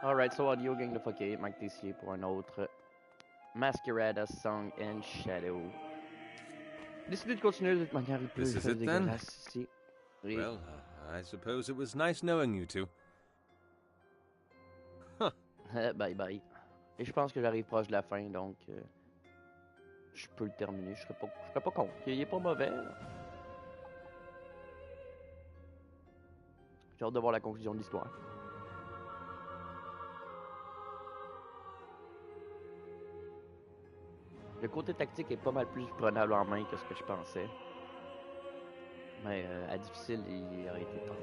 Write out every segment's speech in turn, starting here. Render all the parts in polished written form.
Alright, so audio gang de fucké, Mike Tessier pour un autre Masquerada Song and Shadow. Décidé de continuer de manière plus dégueulasse ici. Oui. Well, I suppose it was nice knowing you two. Bye bye. Et je pense que j'arrive proche de la fin, donc je peux le terminer. Je serais pas con. Il est pas mauvais. Là. J'ai hâte de voir la conclusion de l'histoire. Le côté tactique est pas mal plus prenable en main que ce que je pensais. Mais à difficile, il aurait été tough.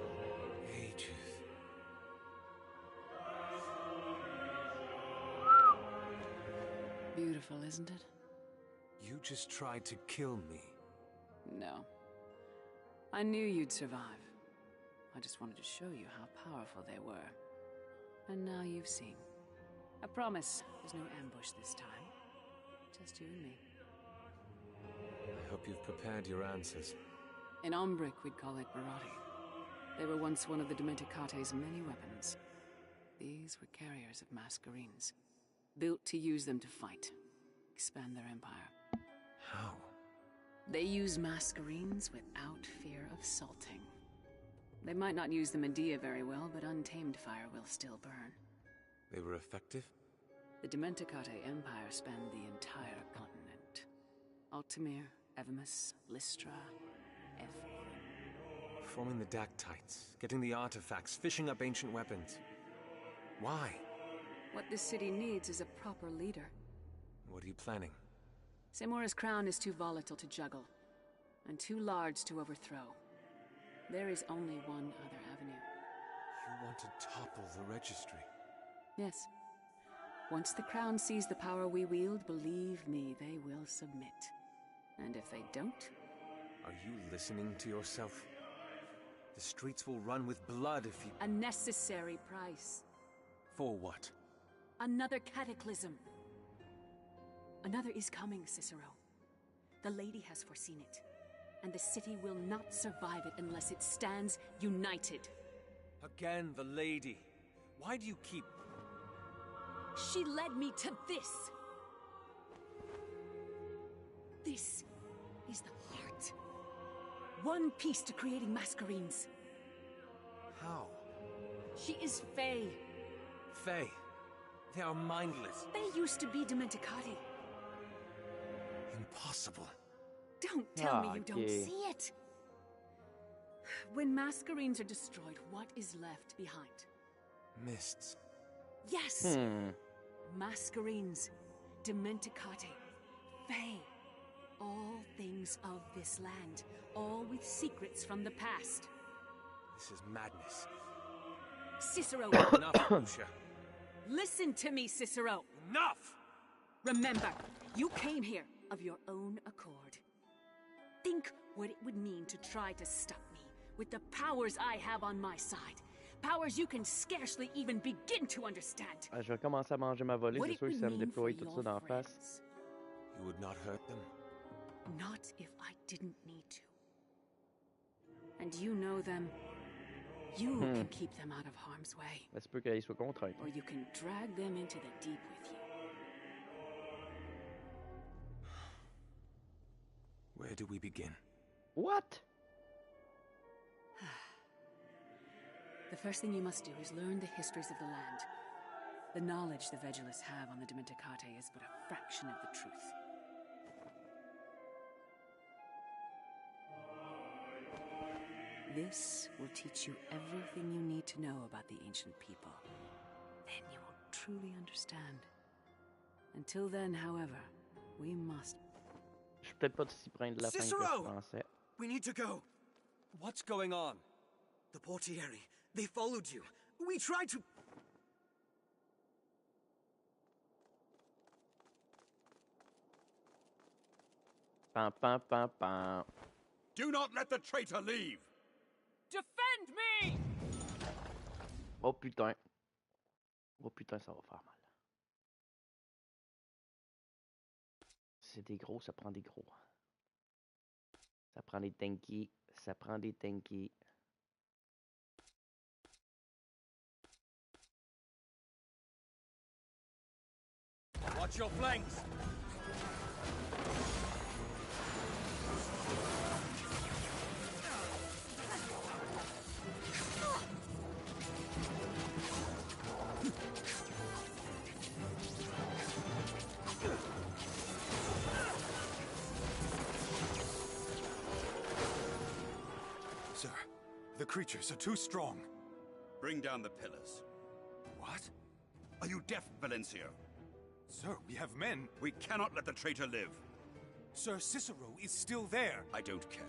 Beautiful, isn't it? You just tried to kill me. No. I knew you'd survive. I just wanted to show you how powerful they were. And now you've seen. I promise there's no ambush this time. Just you and me. I hope you've prepared your answers. In Ombric, we'd call it Barati. They were once one of the Dementicate's many weapons. These were carriers of Masquerines, built to use them to fight, expand their empire. How? They use Masquerines without fear of salting. They might not use the Medea very well, but untamed fire will still burn. They were effective? The Dementicate Empire spanned the entire continent. Altamir, Evamus, Lystra, everything. Forming the Dactytes, getting the artifacts, fishing up ancient weapons. Why? What this city needs is a proper leader. What are you planning? Seymour's crown is too volatile to juggle, and too large to overthrow. There is only one other avenue. You want to topple the registry? Yes. Once the crown sees the power we wield, believe me, they will submit. And if they don't... Are you listening to yourself? The streets will run with blood if you... A necessary price. For what? Another cataclysm. Another is coming, Cicero. The lady has foreseen it. And the city will not survive it unless it stands united. Again, the lady. Why do you keep... She led me to this. This is the heart. One piece to creating Masquerines. How? She is Fae. Fae. They are mindless. They used to be Dementicati. Impossible. Don't tell me you don't see it. When Masquerines are destroyed, what is left behind? Mists. Yes! Masquerines, Dementicati, Fae. All things of this land, all with secrets from the past. This is madness. Cicero! Enough, Lucia. Listen to me, Cicero! Enough! Remember, you came here of your own accord. Think what it would mean to try to stop me with the powers I have on my side. Powers you can scarcely even begin to understand. Je vais commencer à manger ma volée, c'est sûr que ça me déploie tout ça d'en face. You would not hurt them? Not if I didn't need to. And you know them. You can keep them out of harm's way. Ça se peut qu'il soit contraint. Or you can drag them into the deep with you. Where do we begin? What? The first thing you must do is learn the histories of the land. The knowledge the Vegulists have on the Dementicate is but a fraction of the truth. This will teach you everything you need to know about the ancient people. Then you will truly understand. Until then, however, we must... Je suis peut-être pas si près de la fin que je pensais. We need to go. What's going on? The Portieri. They followed you. We tried to... Pam, pam, pam, pam. Do not let the traitor leave! Defend me! Oh putain. Oh putain, ça va faire mal. C'est des gros, ça prend des gros. Ça prend des tankies. Ça prend des tankies. Watch your flanks! Sir, the creatures are too strong. Bring down the pillars. What? Are you deaf, Valencio? Sir, we have men. We cannot let the traitor live. Sir Cicero is still there. I don't care.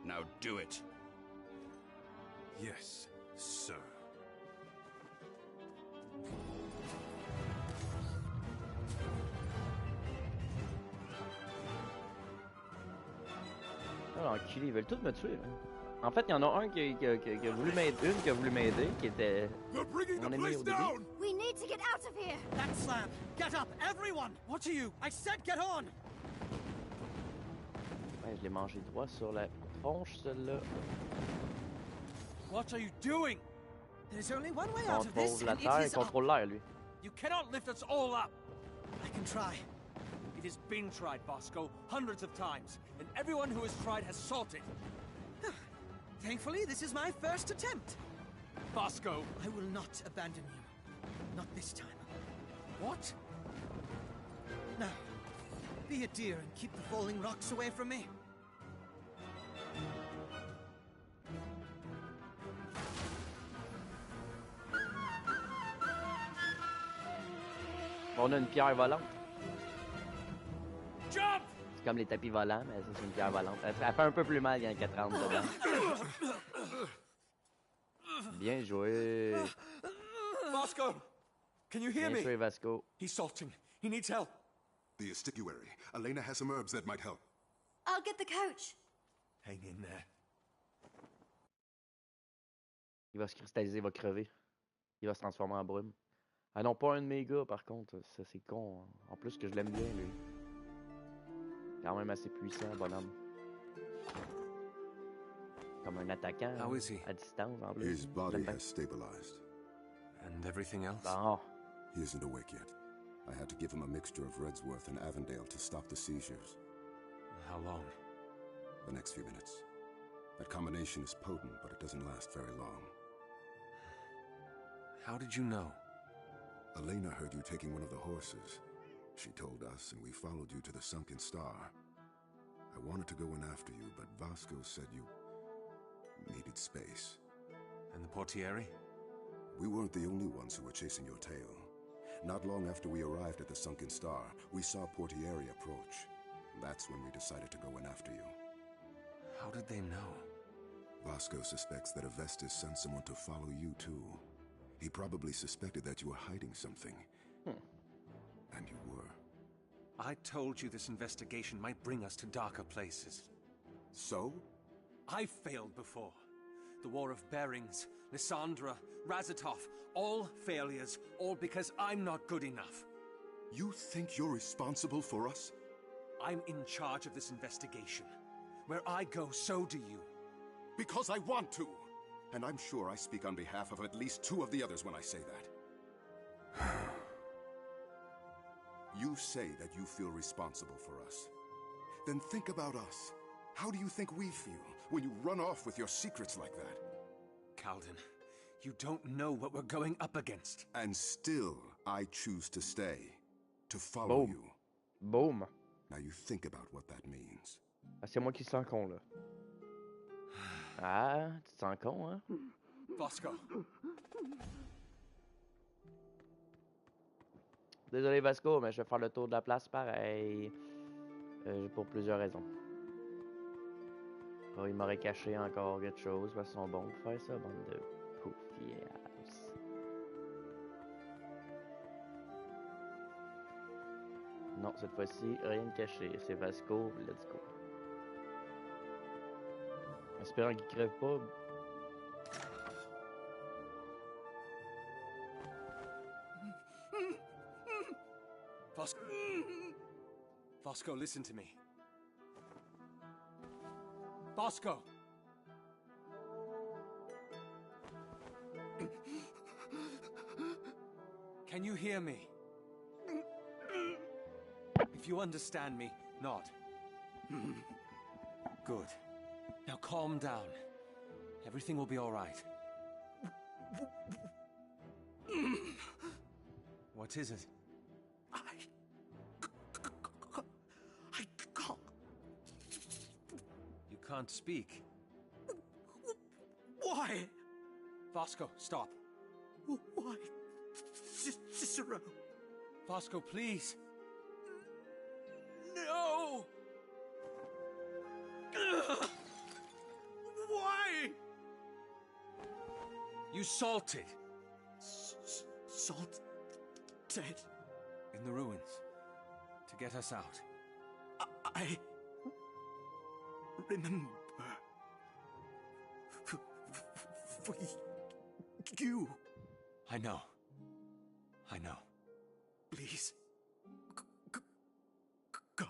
Now do it. Yes, sir. Oh, l'enculé, ils veulent tous me tuer. Là. En fait, il y en a un qui a voulu m'aider, une qui a voulu m'aider, qui était mon ennemi au début. We need to get out of here. That slab! Get up, everyone! What are you? I said get on! Ouais, je l'ai mangé droit sur la tronche, celle-là. What are you doing? There's only one way out of this, Contrôle la and it terre, is up. contrôle l'air, lui. You cannot lift us all up! I can try. It has been tried, Bosco, hundreds of times, and everyone who has tried has salted. Thankfully, this is my first attempt. Bosco! I will not abandon you. Not this time. What? Now, be a dear and keep the falling rocks away from me. On a une pierre volante. Jump! C'est comme les tapis volants, mais ça, c'est une pierre volante. Elle fait un peu plus mal quand elle rentre dedans. Bien joué. Bosco! Can you hear Bien me? joué, Vasco. He's salting. He needs help. The estuary. Elena has some herbs that might help. I'll get the coach. Hang in there. Il va se cristalliser, il va crever. Il va se transformer en brume. Ah non, pas un de mes gars, par contre. Ça, c'est con. En plus que je l'aime bien, lui. Quand même assez puissant, bonhomme. Comme un attaquant. How is he? À distance, en plus. His body has stabilized. And everything else? Bon. He isn't awake yet. I had to give him a mixture of Redsworth and Avondale to stop the seizures. How long? The next few minutes. That combination is potent, but it doesn't last very long. How did you know? Elena heard you taking one of the horses. She told us, and we followed you to the Sunken Star. I wanted to go in after you, but Vasco said you needed space. And the portiere? We weren't the only ones who were chasing your tail. Not long after we arrived at the Sunken Star, we saw Portiere approach. That's when we decided to go in after you. How did they know? Vasco suspects that Avestis sent someone to follow you too. He probably suspected that you were hiding something. And you were. I told you this investigation might bring us to darker places. So? I've failed before. The War of Bearings, Lysandra, Razatov, all failures, all because I'm not good enough. You think you're responsible for us? I'm in charge of this investigation. Where I go, so do you. Because I want to! And I'm sure I speak on behalf of at least two of the others when I say that. You say that you feel responsible for us. Then think about us. How do you think we feel when you run off with your secrets like that? Calden, you don't know what we're going up against. And still, I choose to stay. To follow you. Boom. Now you think about what that means. Ah, c'est moi qui sens con, là. Ah, tu te sens con, hein? Bosco. Désolé, Vasco, mais je vais faire le tour de la place pareil. Pour plusieurs raisons. Oh, il m'aurait caché encore quelque chose. Ils sont bons pour faire ça, bande de poufias. Non, cette fois-ci, rien de caché. C'est Vasco, let's go. Espérant qu'il crève pas. Bosco. Bosco, listen to me. Bosco! Can you hear me? if you understand me, nod. Good. Now calm down. Everything will be all right. What is it? I can't. You can't speak. Why? Vasco, stop. Why? Cicero. Vasco, please. No! Why? You salted. Salt dead. In the ruins. To get us out. I remember. For you. I know. I know. Please. Go.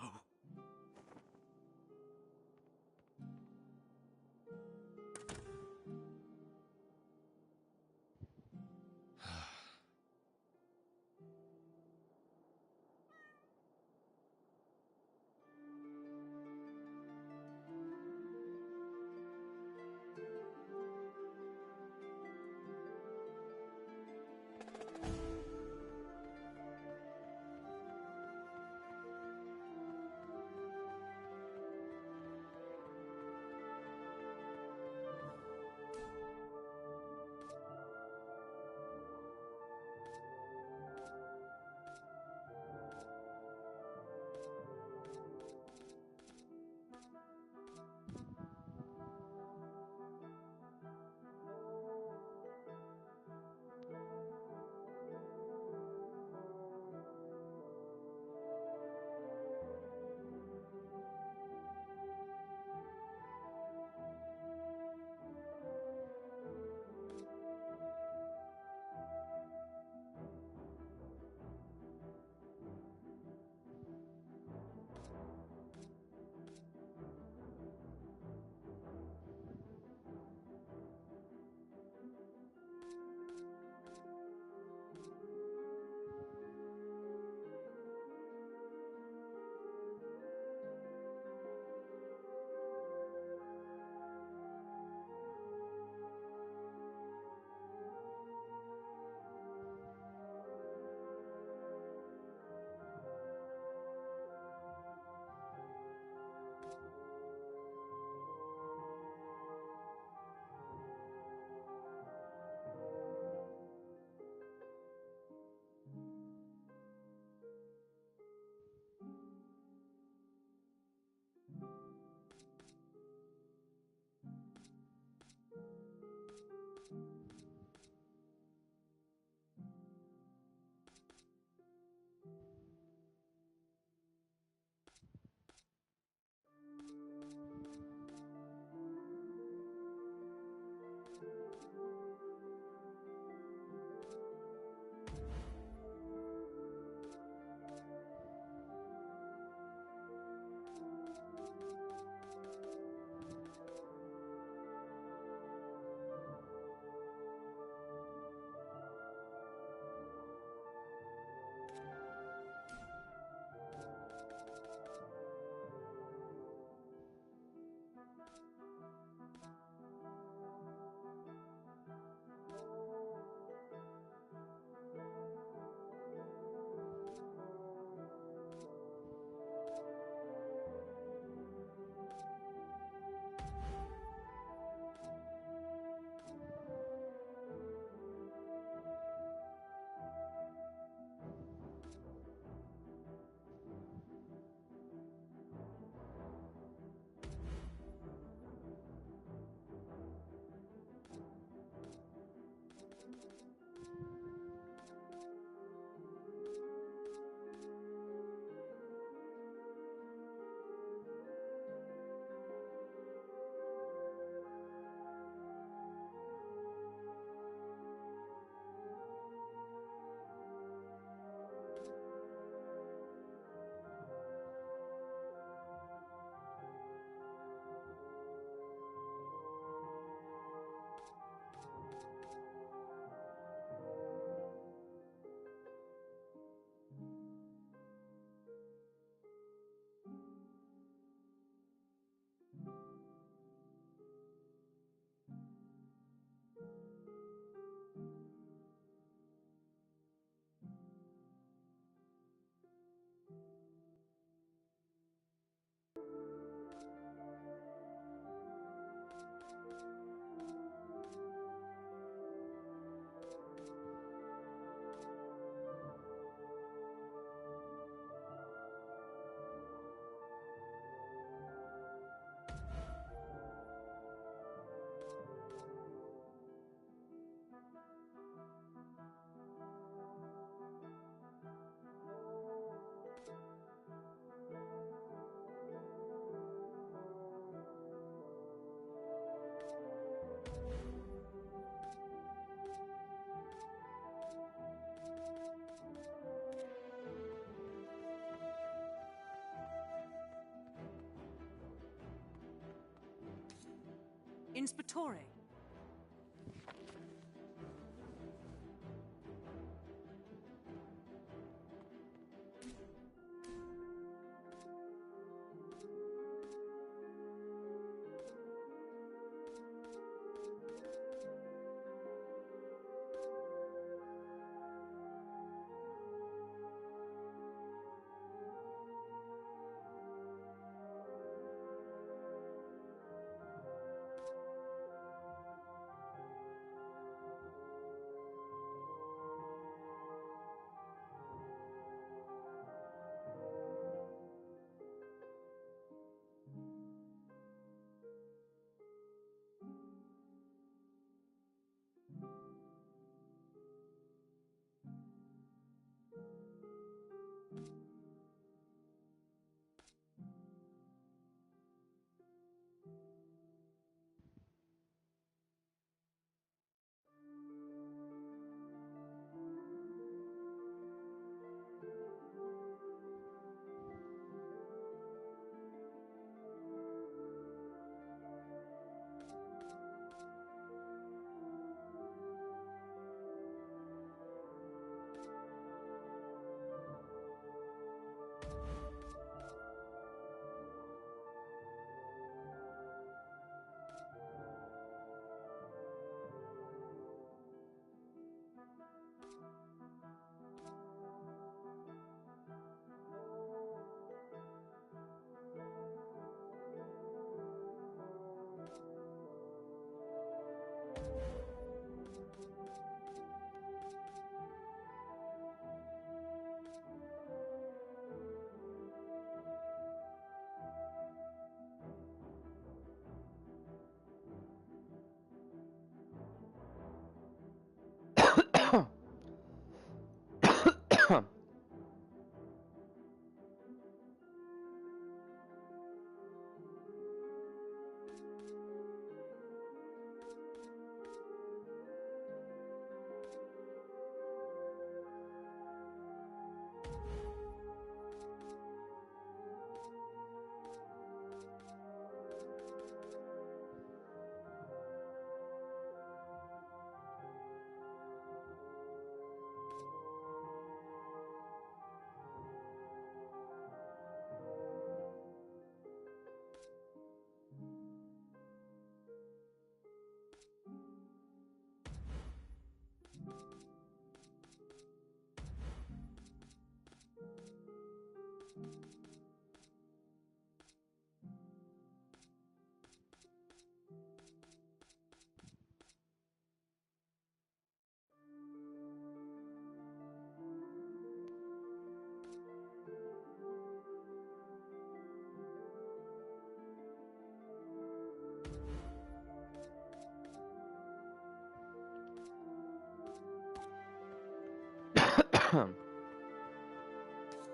Inspectore.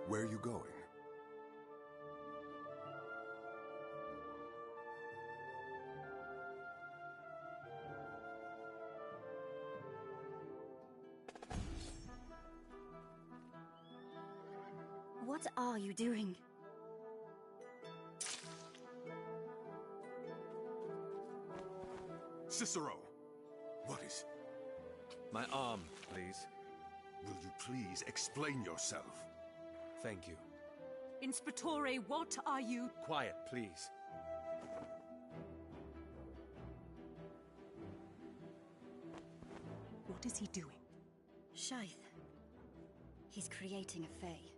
Where are you going? What are you doing? Cicero! What is... My arm, please. Will you please explain yourself? Thank you. Inspectore, what are you? Quiet, please. What is he doing? Shaith. He's creating a fae.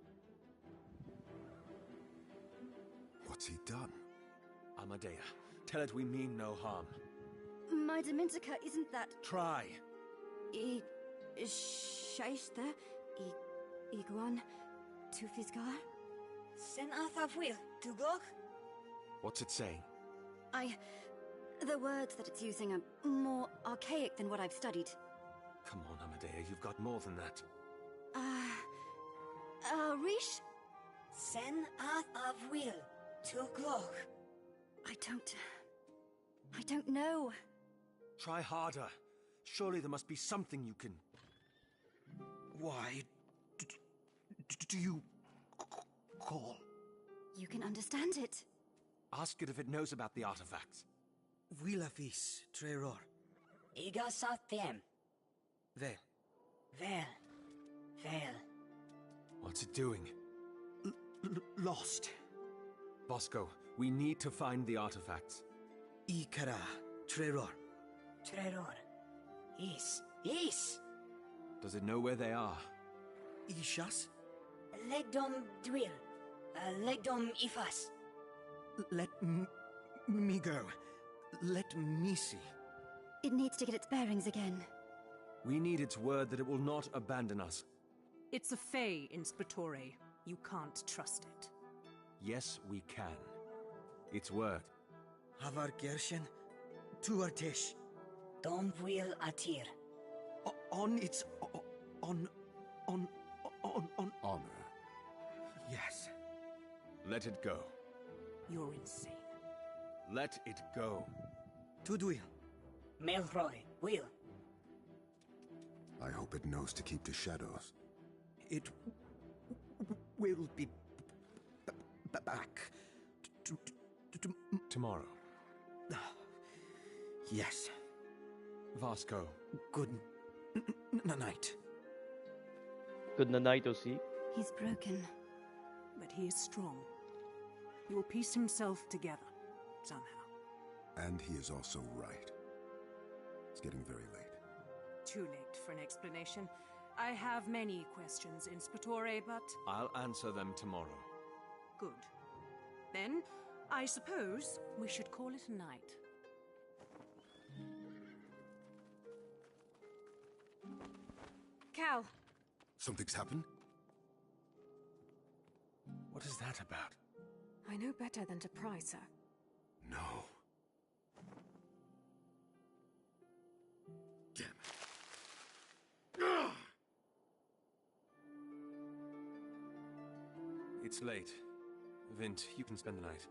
What's he done? Amadea, tell it we mean no harm. My Dementica isn't that... Try. Shaith, Iguan, Tufisgar? Sen Arthafwil, Duglok? What's it saying? The words that it's using are more archaic than what I've studied. Come on, Amadea, you've got more than that. Rish? Sen Arthafwil, Duglok. I don't know. Try harder. Surely there must be something you can... Why do you call? You can understand it. Ask it if it knows about the artifacts. Vila fis, treror. Iga sathiem. Vel. Vel. What's it doing? Lost. Bosco, we need to find the artifacts. Ikara, treror. Treror. Is. Does it know where they are? Ishas? Legdom dwil. Legdom ifas. Let me go. Let me see. It needs to get its bearings again. We need its word that it will not abandon us. It's a fae in Spatore. You can't trust it. Yes, we can. Its word. Havar Gershen, Tuartesh. Dom will atir. On its... on... Honor. Yes. Let it go. You're insane. Let it go. Tudwil. Melroy, will. I hope it knows to keep the shadows. It will be back Tomorrow. Yes. Vasco. Good night. Good night aussi. He's broken. But he is strong. He will piece himself together, somehow. And he is also right. It's getting very late. Too late for an explanation. I have many questions in Spatore, but... I'll answer them tomorrow. Good. Then, I suppose we should call it a night. Cal! Something's happened? What is that about? I know better than to pry, sir. No. Damn it. Ugh! It's late. Vint, you can spend the night.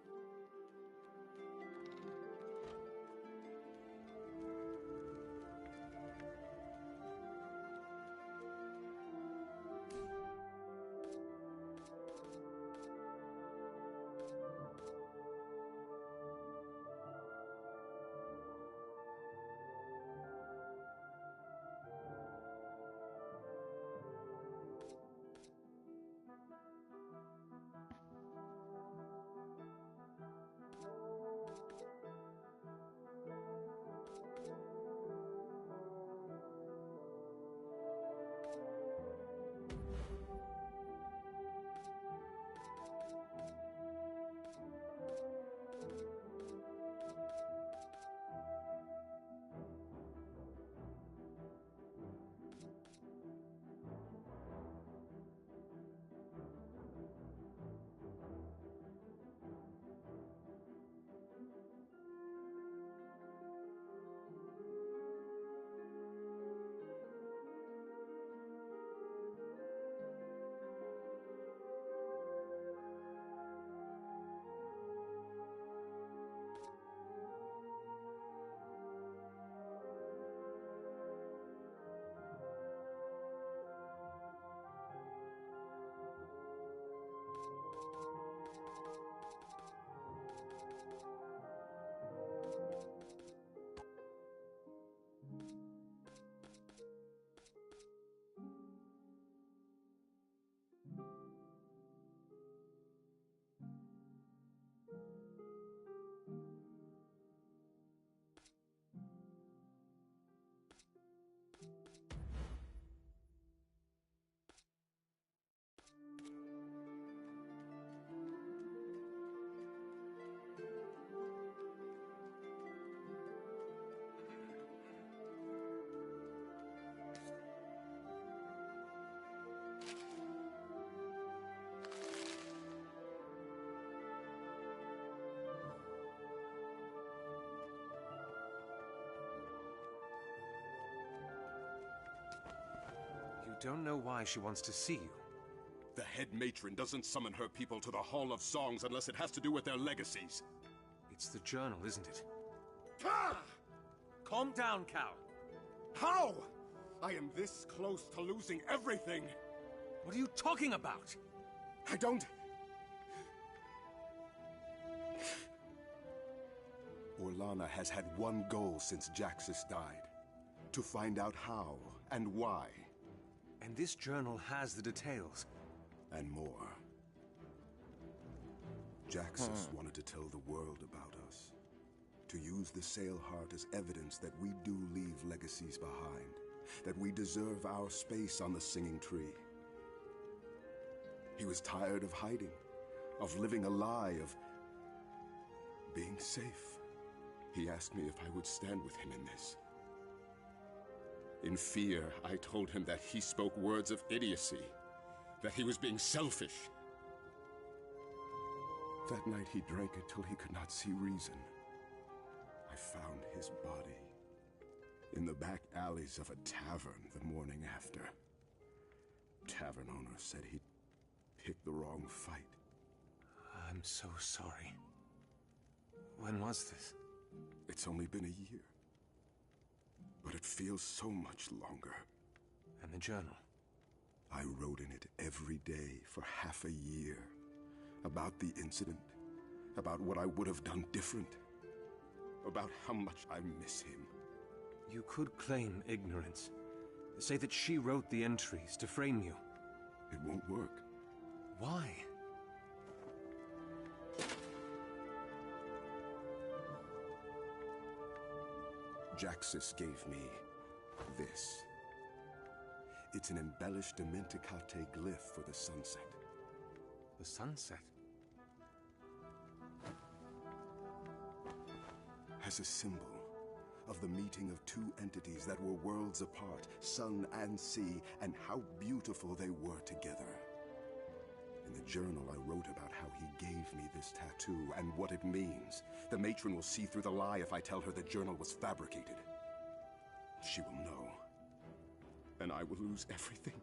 You don't know why she wants to see you. The head matron doesn't summon her people to the Hall of Songs unless it has to do with their legacies. It's the journal, isn't it? Ah! Calm down, Cal. How? I am this close to losing everything. What are you talking about? I don't... Lana has had one goal since Jaxus died. To find out how and why. And this journal has the details. And more. Jaxus wanted to tell the world about us. To use the Sail Heart as evidence that we do leave legacies behind. That we deserve our space on the Singing Tree. He was tired of hiding. Of living a lie, of being safe. He asked me if I would stand with him in this. In fear, I told him that he spoke words of idiocy. That he was being selfish. That night he drank it till he could not see reason. I found his body in the back alleys of a tavern the morning after. Tavern owner said he'd picked the wrong fight. I'm so sorry. When was this? It's only been a year. But it feels so much longer. And the journal? I wrote in it every day for half a year. About the incident. About what I would have done different. About how much I miss him. You could claim ignorance. Say that she wrote the entries to frame you. It won't work. Why? Jaxus gave me this. It's an embellished Menticate glyph for the sunset. The sunset? As a symbol of the meeting of two entities that were worlds apart, sun and sea, and how beautiful they were together. In the journal, I wrote about how he gave me this tattoo and what it means. The matron will see through the lie if I tell her the journal was fabricated. She will know. And I will lose everything.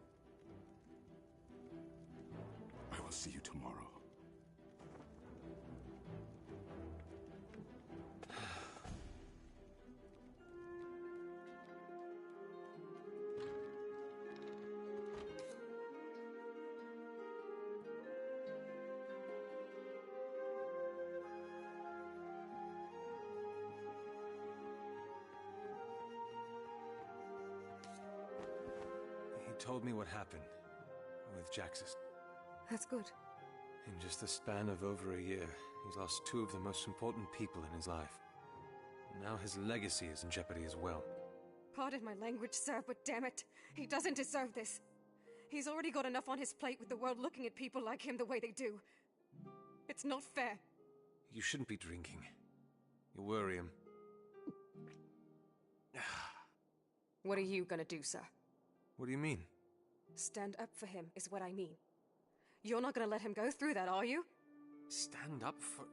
I will see you tomorrow. He told me what happened with Jaxus. That's good. In just the span of over a year, he's lost two of the most important people in his life. Now his legacy is in jeopardy as well. Pardon my language, sir, but damn it, he doesn't deserve this. He's already got enough on his plate with the world looking at people like him the way they do. It's not fair. You shouldn't be drinking. You worry him. What are you gonna do, sir? What do you mean? Stand up for him, is what I mean. You're not gonna let him go through that, are you? Stand up for...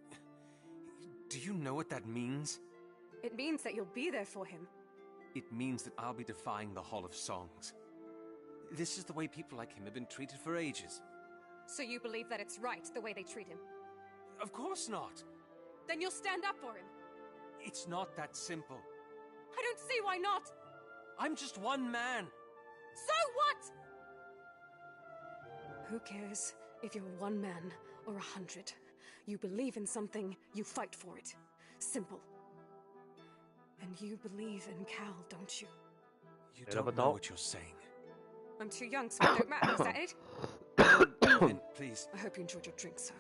Do you know what that means? It means that you'll be there for him. It means that I'll be defying the Hall of Songs. This is the way people like him have been treated for ages. So you believe that it's right, the way they treat him? Of course not! Then you'll stand up for him! It's not that simple. I don't see why not! I'm just one man! So what?! Who cares if you're one man or 100? You believe in something, you fight for it. Simple. And you believe in Cal, don't you? You don't know what you're saying. I'm too young, so it don't matter, is that it? Finn, please. I hope you enjoyed your drink, sir.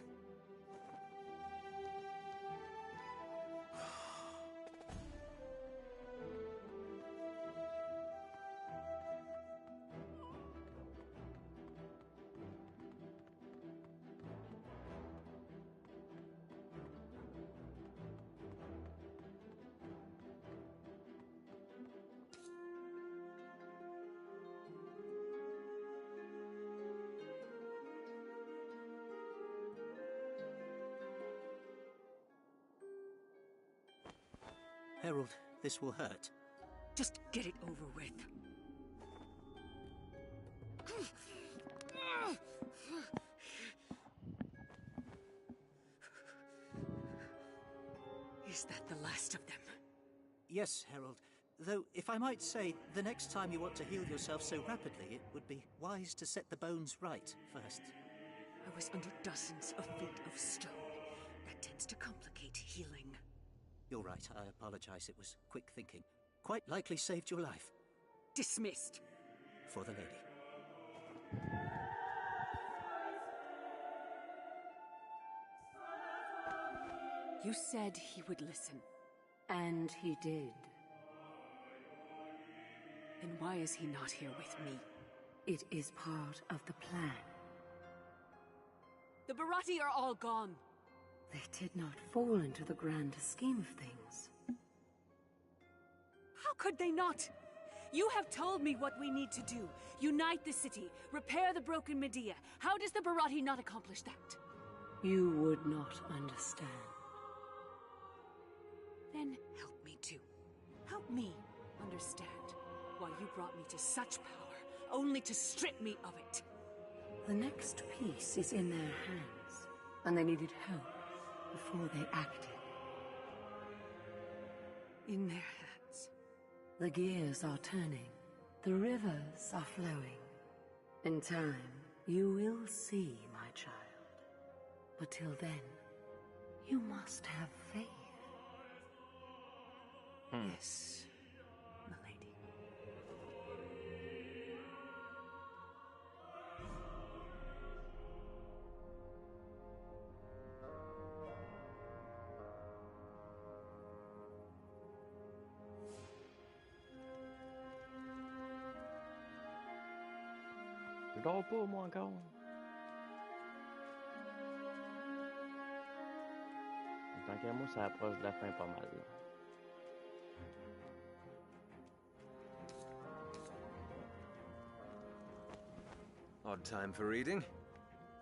Herald, this will hurt. Just get it over with. Is that the last of them? Yes, Herald. Though, if I might say, the next time you want to heal yourself so rapidly, it would be wise to set the bones right first. I was under dozens of feet of stone. That tends to complicate healing. You're right, I apologize. It was quick thinking. Quite likely saved your life. Dismissed. For the lady. You said he would listen. And he did. Then why is he not here with me? It is part of the plan. The Barati are all gone. They did not fall into the grander scheme of things. How could they not? You have told me what we need to do. Unite the city, repair the broken Medea. How does the Barati not accomplish that? You would not understand. Then help me too. Help me understand why you brought me to such power, only to strip me of it. The next piece is in their hands, and they needed help before they acted. In their hands. The gears are turning. The rivers are flowing. In time, you will see, my child. But till then, you must have faith. Yes, milady. Je dors pas, moi, encore. Tant qu'à moi, ça approche de la fin pas mal, là. Odd time for reading.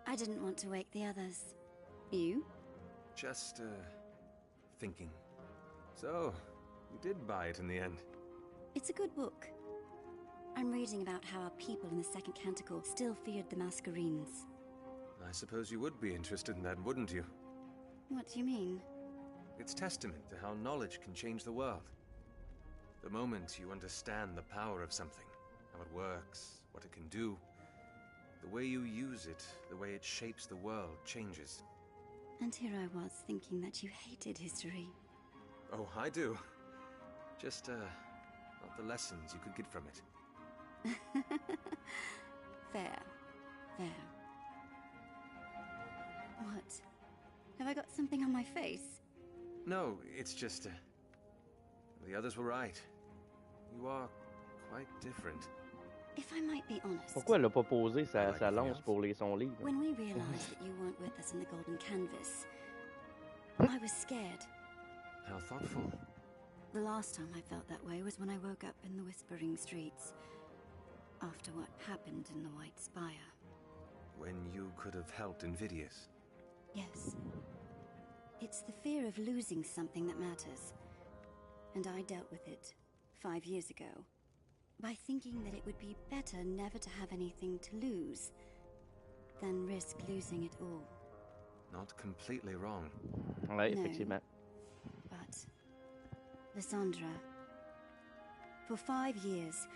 I didn't want to wake the others. You? Just, thinking. So, you did buy it in the end. It's a good book. I'm reading about how our people in the second canticle still feared the Masquerades. I suppose you would be interested in that, wouldn't you? What do you mean? It's testament to how knowledge can change the world. The moment you understand the power of something, how it works, what it can do, the way you use it, the way it shapes the world, changes. And here I was thinking that you hated history. Oh, I do. Just, not the lessons you could get from it. Fair. Fair. What? Have I got something on my face? No, it's just, the others were right. You are quite different. If I might be honest... Pourquoi elle a pas posé sa lance pour lire son livre? When we realized that you weren't with us in the Golden Canvas, I was scared. How thoughtful. The last time I felt that way was when I woke up in the Whispering Streets. After what happened in the White Spire. When you could have helped Invidious. Yes. It's the fear of losing something that matters. And I dealt with it 5 years ago. By thinking that it would be better never to have anything to lose than risk losing it all. Not completely wrong. Ouais, No. effectivement. But, Lysandra, for 5 years,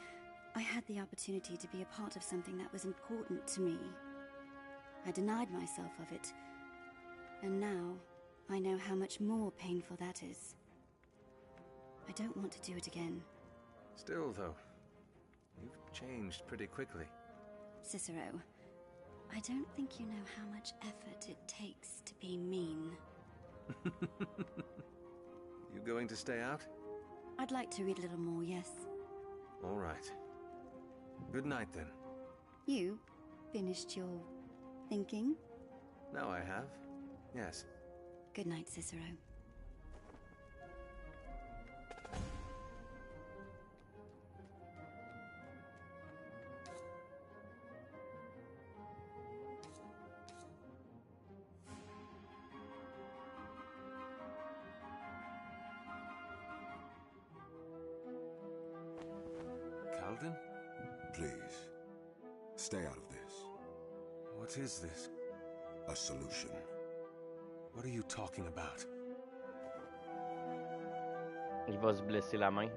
I had the opportunity to be a part of something that was important to me. I denied myself of it, and now I know how much more painful that is. I don't want to do it again. Still, though, you've changed pretty quickly. Cicero, I don't think you know how much effort it takes to be mean. You going to stay out? I'd like to read a little more, yes. All right. Good night, then. You finished your thinking? Now I have. Yes. Good night, Cicero. Calden? Please, stay out of this. What is this? A solution. What are you talking about? Il va se blesser la main.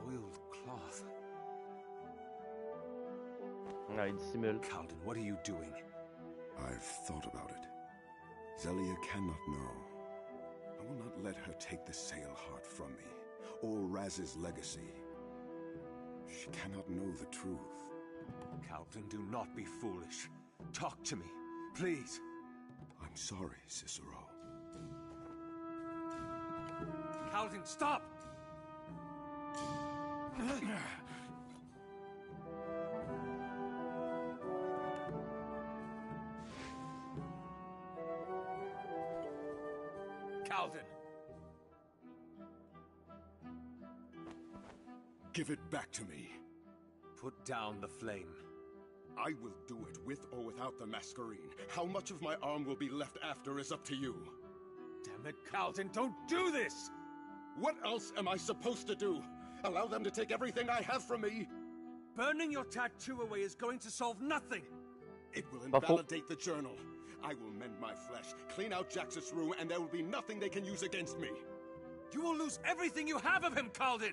Oiled cloth. Ouais, il dissimule. Calden, what are you doing? I've thought about it. Zelia cannot know. I will not let her take the sail heart from me, or Raz's legacy. She cannot know the truth. Calvin, do not be foolish. Talk to me, please. I'm sorry, Cicero. Calvin, stop! Calvin! Give it back to me. Put down the flame. I will do it with or without the Masquerade. How much of my arm will be left after is up to you. Damn it, Calvin, don't do this! What else am I supposed to do? Allow them to take everything I have from me? Burning your tattoo away is going to solve nothing. It will invalidate the journal. I will mend my flesh, clean out Jax's room, and there will be nothing they can use against me. You will lose everything you have of him, Calvin!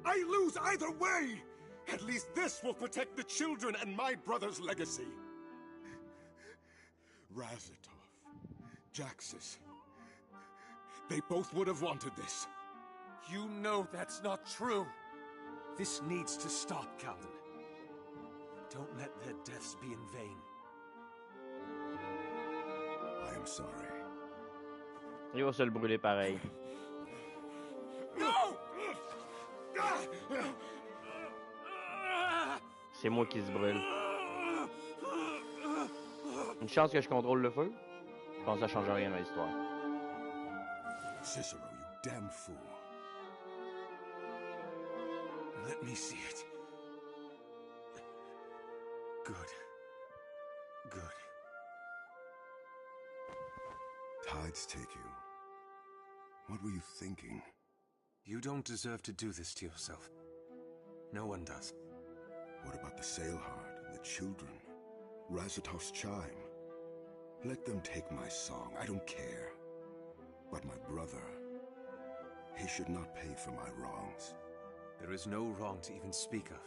I lose either way! At least this will protect the children and my brother's legacy. Razatov, Jax's. They both would have wanted this. You know that's not true. This needs to stop, Calvin. Don't let their deaths be in vain. I am sorry. Il va se le brûler pareil. No! C'est moi qui se brûle. Une chance que je contrôle le feu. Je pense que ça change rien dans l'histoire. Cicero, you damn fool. Let me see it. Good. Good. Tides take you. What were you thinking? You don't deserve to do this to yourself. No one does. What about the sailheart and the children? Razatov's chime? Let them take my song, I don't care. But my brother, he should not pay for my wrongs. There is no wrong to even speak of.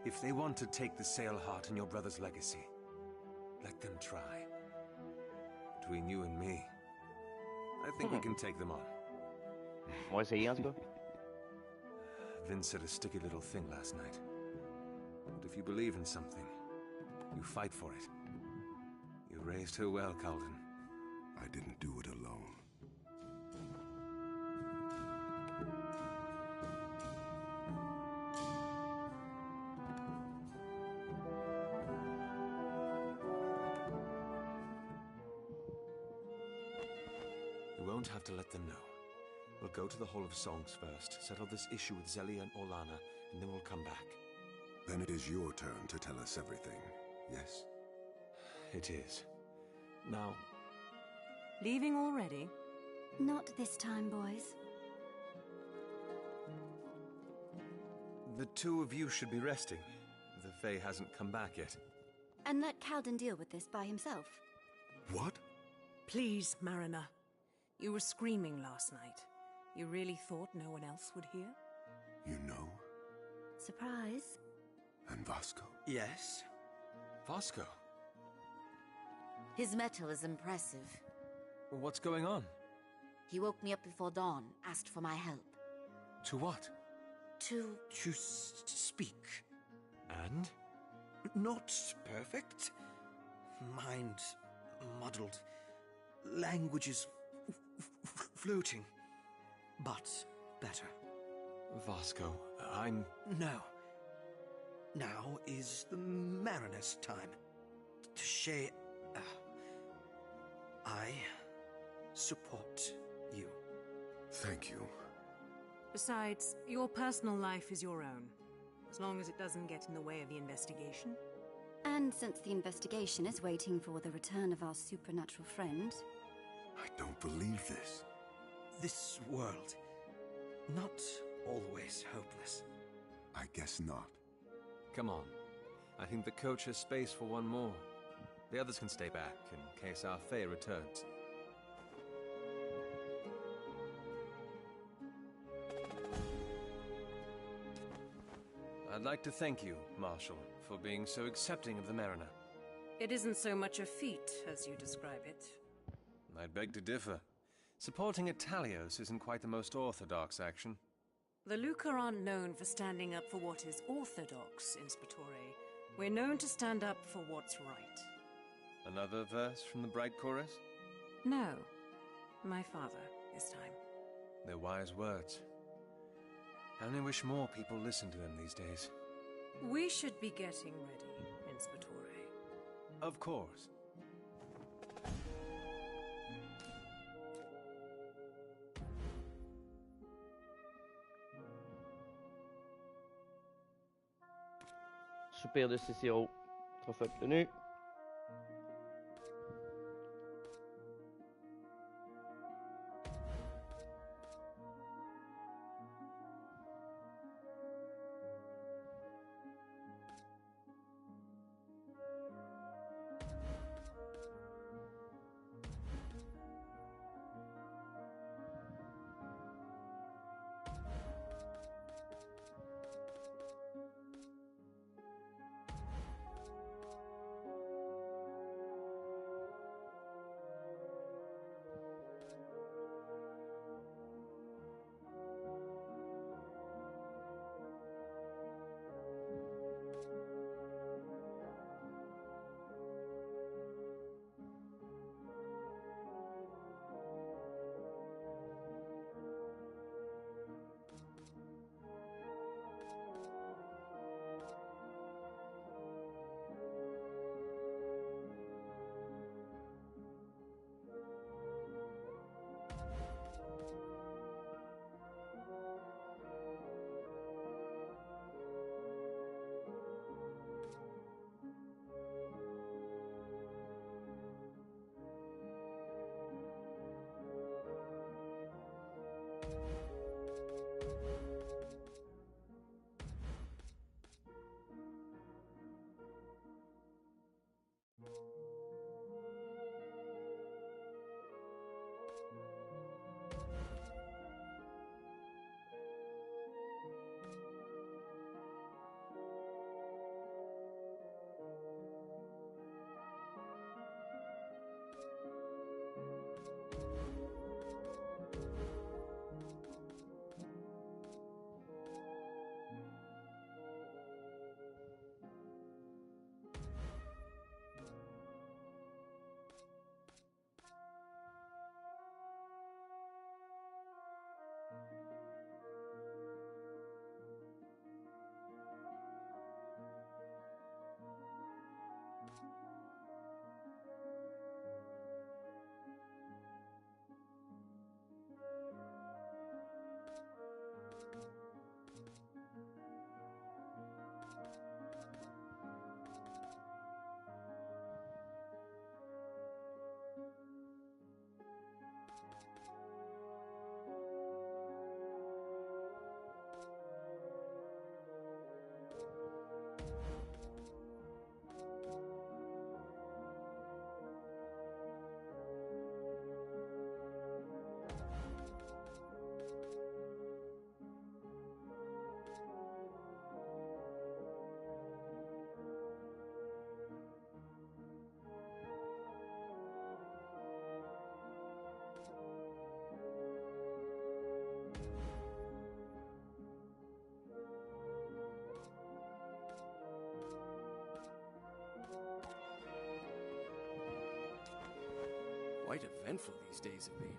If they want to take the sailheart and your brother's legacy, let them try. Between you and me, I think we can take them on. On va essayer en tout cas. Vince said a sticky little thing last night. But if you believe in something, you fight for it. You raised her well, Calvin. I didn't do it alone. You won't have to let them know. We'll go to the Hall of Songs first, settle this issue with Zelia and Orlana, and then we'll come back. Then it is your turn to tell us everything, yes? It is. Now... Leaving already? Not this time, boys. The two of you should be resting. The Fae hasn't come back yet. And let Calden deal with this by himself. What? Please, Mariner. You were screaming last night. You really thought no one else would hear? You know? Surprise. And Vasco? Yes? Vasco? His mettle is impressive. What's going on? He woke me up before dawn, asked for my help. To what? To speak. And? Not perfect. Mind muddled. Languages floating. But better. Vasco, I'm... No. Now is the Mariner's time. Touché. I support you. Thank you. Besides, your personal life is your own, as long as it doesn't get in the way of the investigation. And since the investigation is waiting for the return of our supernatural friend... I don't believe this. This world, not always hopeless. I guess not. Come on. I think the coach has space for one more. The others can stay back, in case our Fae returns. I'd like to thank you, Marshal, for being so accepting of the Mariner. It isn't so much a feat as you describe it. I'd beg to differ. Supporting Italios isn't quite the most orthodox action. The Lucca aren't known for standing up for what is orthodox, Inspectore. We're known to stand up for what's right. Another verse from the bright chorus? No. My father, this time. They're wise words. I only wish more people listened to them these days. We should be getting ready, Inspectore. Of course. Soupir de Cicero. 3 fois obtenu. Quite eventful these days have been.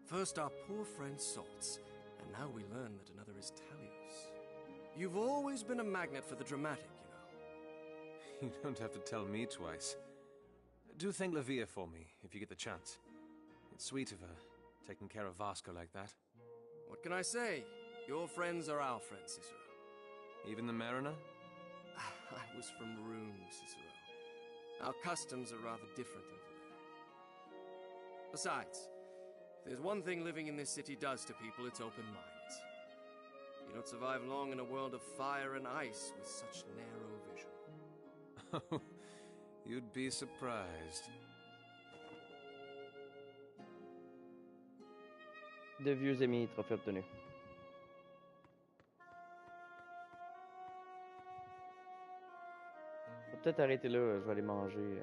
First our poor friend Salts, and now we learn that another is Talios. You've always been a magnet for the dramatic, you know. You don't have to tell me twice. Do thank Lavia for me, if you get the chance. It's sweet of her, taking care of Vasco like that. What can I say? Your friends are our friends, Cicero. Even the mariner? I was from Rome, Cicero. Our customs are rather different over there. Besides, if there's one thing living in this city does to people, it's open minds. You don't survive long in a world of fire and ice with such narrow vision. Oh, you'd be surprised. 2 vieux amis, trophée obtenu. Faut peut-être arrêter là, je vais aller manger.